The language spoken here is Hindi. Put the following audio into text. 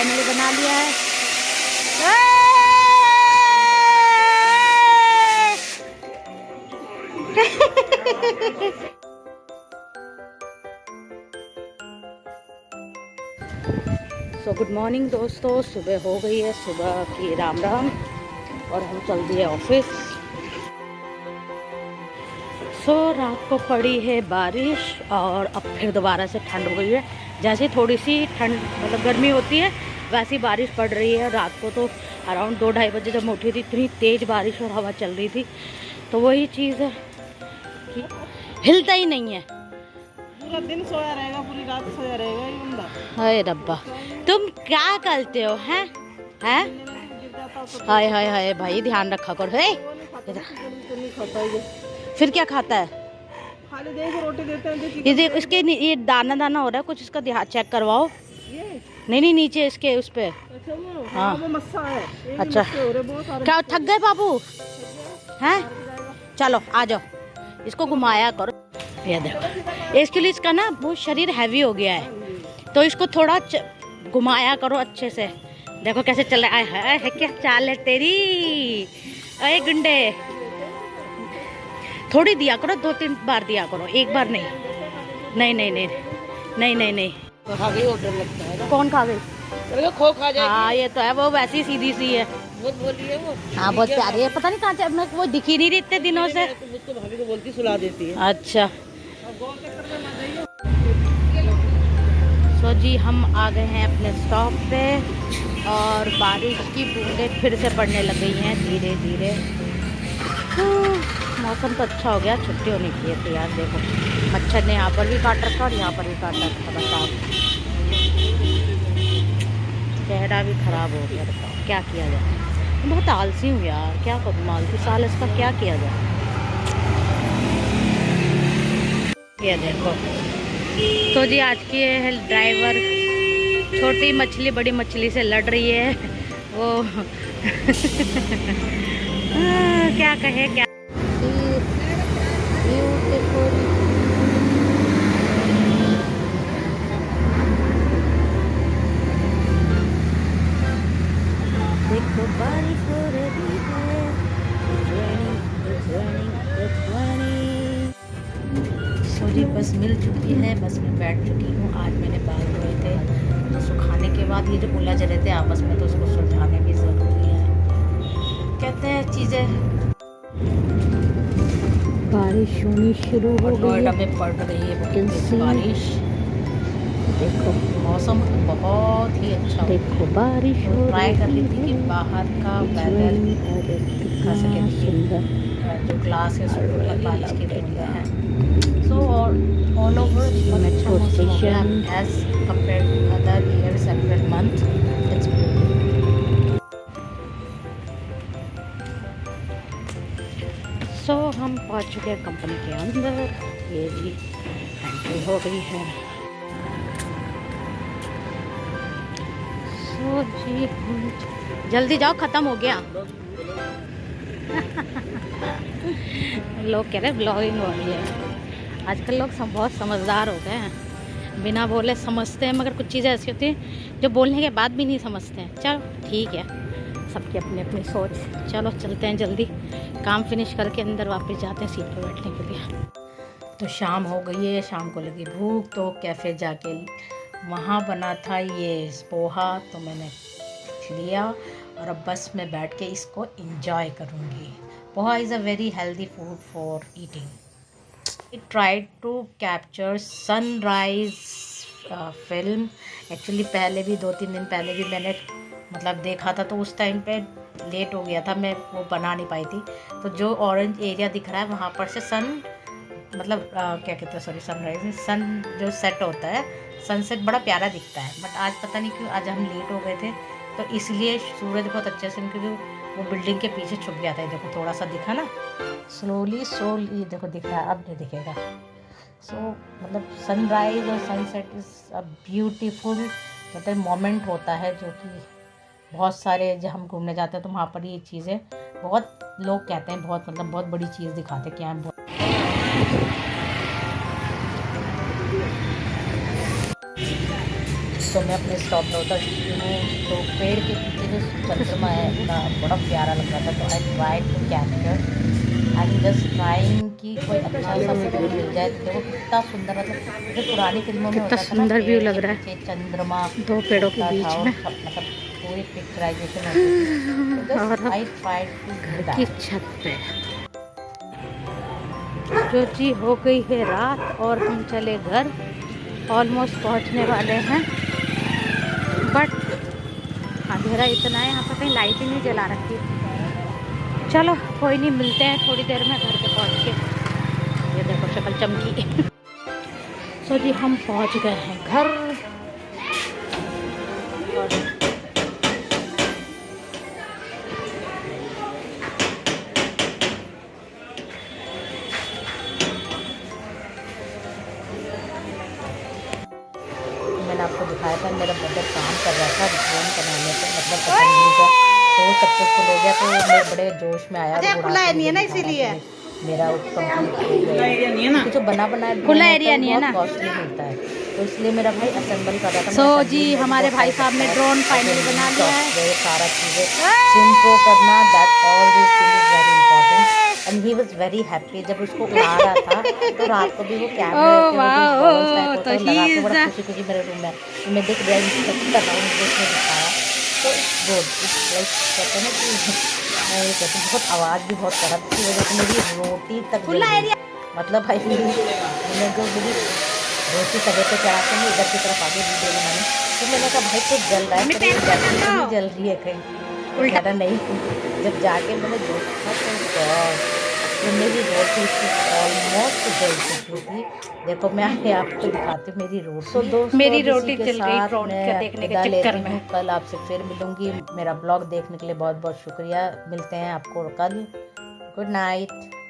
फाइनली बना लिया है। सो गुड मॉर्निंग दोस्तों, सुबह हो गई है, सुबह की राम राम, और हम चल दिए ऑफिस। सो रात को पड़ी है बारिश और अब फिर दोबारा से ठंड हो गई है। जैसे थोड़ी सी ठंड मतलब गर्मी होती है वैसी बारिश पड़ रही है। रात को तो अराउंड 2-2:30 बजे जब मैं उठी थी इतनी तेज़ बारिश और हवा चल रही थी। तो वही चीज़ है कि हिलता ही नहीं है, पूरा दिन सोया रहेगा, पूरी रात सोया रहेगा ये बंदा। हाय रब्बा, तुम क्या करते हो हैं? हाय हाय हाय भाई, ध्यान रखा करो। है फिर क्या खाता है? खाली देख रोटी देते हैं। ये देख, इसके ये दाना दाना हो रहा है कुछ, इसका ध्यान चेक करवाओ। ये नहीं नीचे इसके उस पे। अच्छा वो हाँ वो मस्सा है। अच्छा, क्या थक गए बाबू हैं? चलो आ जाओ, इसको घुमाया करो। ये देखो, इसके लिए इसका ना वो शरीर हैवी हो गया है, तो इसको थोड़ा घुमाया करो अच्छे से। देखो कैसे चल रहा है, क्या चाल है तेरी। अरे गुंडे, थोड़ी दिया करो, 2-3 बार दिया करो, एक बार नहीं। नहीं नहीं नहीं नहीं नहीं नहीं। तो खा गई, ऑर्डर लगता है ना। कौन खा गई? खो खा जाएगी। हाँ ये तो है, वो वैसी सीधी सी है। बहुत बोली है वो। हाँ बहुत प्यारी है, पता नहीं कहाँ से, मैं वो दिखी नहीं रही इतने दिनों से। मुझको भाभी को बोलती सुला देती है। अच्छा सो जी, हम आ गए हैं अपने स्टॉप पे और बारिश की बूंदें फिर से पड़ने लग गई हैं धीरे धीरे। मौसम तो अच्छा हो गया, छुट्टी होनी चाहिए थी यार। देखो मच्छर ने यहाँ पर भी काट रखा और यहाँ पर भी काट रखा। बताओ, चेहरा भी खराब हो गया। बताओ क्या किया जाए, बहुत आलसी हूँ यार, क्या करूँ, आलसी साल इसका क्या किया जाए। ये देखो तो जी, आज की है ड्राइवर छोटी मछली बड़ी मछली से लड़ रही है वो। क्या कहे क्या। देखो बारिश हो रही है, सो जी बस मिल चुकी है, बस में बैठ चुकी हूँ। आज मैंने बाल धोए थे, तो सुखाने के बाद ये जो उलझ रहे थे आपस में, तो उसको सुलझाने भी ज़रूरी है। कहते हैं चीज़ें। बारिश होनी शुरू हो गई, नोएडा में पड़ रही है बारिश। देखो मौसम बहुत ही अच्छा, देखो बारिश हो। ट्राई कर रही थी कि बाहर का वेदर दिखा सके, सुंदर जो ग्लास है उसमें बारिश की बूंदें हैं। So all over metro station as compare to other years and month, it's beautiful. So हम पहुंच चुके हैं कंपनी के अंदर। ये जी एंट्री हो गई है। सो जी जल्दी जाओ, ख़त्म हो गया। लोग कह रहे हैं ब्लॉगिंग हो रही है। आजकल लोग बहुत समझदार हो गए हैं, बिना बोले समझते हैं, मगर कुछ चीज़ें ऐसी होती हैं जो बोलने के बाद भी नहीं समझते हैं। चलो ठीक है, सबकी अपनी अपनी सोच। चलो चलते हैं, जल्दी काम फिनिश करके अंदर वापस जाते हैं सीट पर बैठने के लिए। तो शाम हो गई है, शाम को लगी भूख, तो कैफ़े जाके वहाँ बना था ये पोहा, तो मैंने लिया और अब बस में बैठ के इसको एंजॉय करूँगी। Poha is a very healthy food for eating. I tried to capture sunrise film. Actually पहले भी 2-3 दिन पहले भी मैंने मतलब देखा था, तो उस टाइम पे लेट हो गया था, मैं वो बना नहीं पाई थी। तो जो ऑरेंज एरिया दिख रहा है वहाँ पर से सन मतलब क्या कहते हैं, सॉरी सनराइज, सन जो सेट होता है, सनसेट बड़ा प्यारा दिखता है। बट आज पता नहीं क्यों आज हम लेट हो गए थे, तो इसलिए सूरज बहुत अच्छे से, क्योंकि वो बिल्डिंग के पीछे छुप गया था। देखो थोड़ा सा दिखा ना, स्लोली देखो दिख रहा है, अब नहीं दिखेगा। सो मतलब सनराइज और सनसेट इज़ अ ब्यूटीफुल मतलब मोमेंट होता है, जो कि बहुत सारे जब हम घूमने जाते हैं तो वहाँ पर ये चीज़ें बहुत लोग कहते हैं, बहुत मतलब बहुत बड़ी चीज़ दिखाते हैं कि हम बहुत। तो मैं अपने मैं स्टॉप नोटर हूँ, तो पेड़ के पीछे जो चंद्रमा है ना बड़ा प्यारा लग रहा था, तो I try to capture. I am just trying कि कोई अच्छा सा वीडियो मिल जाए। तो देखो कितना सुंदर, मतलब जो पुरानी फिल्मों में कितना होता था ना, सुंदर व्यू पेड़ लग के रहा है पीछे चंद्रमा दो पेड़ों के होता बीच था, और में मतलब पूरी पिक्चराइजेशन होती थी। तो और जस्ट आई ट्राई टू घर की छत पे जो जी हो गई है रात और हम चले घर। ऑलमोस्ट पहुंचने वाले हैं, बट अंधेरा इतना है यहाँ पर, कहीं लाइट ही नहीं जला रखी। चलो कोई नहीं, मिलते हैं थोड़ी देर में घर पे पहुँच के। ये देखो शक्ल चमकी। सो जी हम पहुँच गए हैं घर। और मैंने आपको दिखाया था, मेरा ब्रदर काम कर रहा था ड्रोन बनाने पे, मतलब पतंगों का, तो वो सक्सेसफुल हो गया। तो मैं बड़े जोश में आया, खुला एरिया नहीं इसीलिए मेरा कंप्लीट हो गया है। क्योंकि जो बना बनाया ड्रोन खुला होता एरिया है नहीं है बहुत ना। कॉस्टली मिलता है, तो इसलिए मेरा भाई असेंबल कर रहा था। सो जी हमारे भाई साहब ने ड्रोन फाइनली बना लिया है। सारा चीज़ें सिंक्रो करना, that all this thing is very important, and he was very happy. जब उसको उड़ा रहा था तो रात को भी वो कैमरे ओह के वाह, बॉल्स टाइप होता तो है लगा he के is बड़ा the- खुशी खुशी मेरे रूम में मैं देख रहा कर रहा हूँ, उसने दिखाया। तो इट्स गुड, इट्स लाइक कहते हैं ना कि मैं ये कहती हूँ, बहुत आवाज़ भी बहुत कड़क की वजह से मेरी रोटी तक जल गई। मतलब भाई मैंने जो मेरी रोटी तवे पे चढ़ा के मैं इधर की तरफ आगे वीडियो बनाने, तो मैंने कहा भाई कुछ जल रहा है, पर ये बैटरी तो नहीं जल रही है कहीं। तो कह रहा नहीं, जब जाके मैंने देखा तो गॉड, तो मेरी रोटी ऑलमोस्ट जल चुकी थी। देखो मैं आगे आपको दिखाती हूँ मेरी रोटी। तो दोस्तों मेरी अब इसी रोटी के जल गई साथ ड्रोन मैं के देखने के विदा चक्कर लेती में। हूँ। कल आपसे फिर मिलूंगी। मेरा ब्लॉग देखने के लिए बहुत बहुत शुक्रिया। मिलते हैं आपको कल। Good night.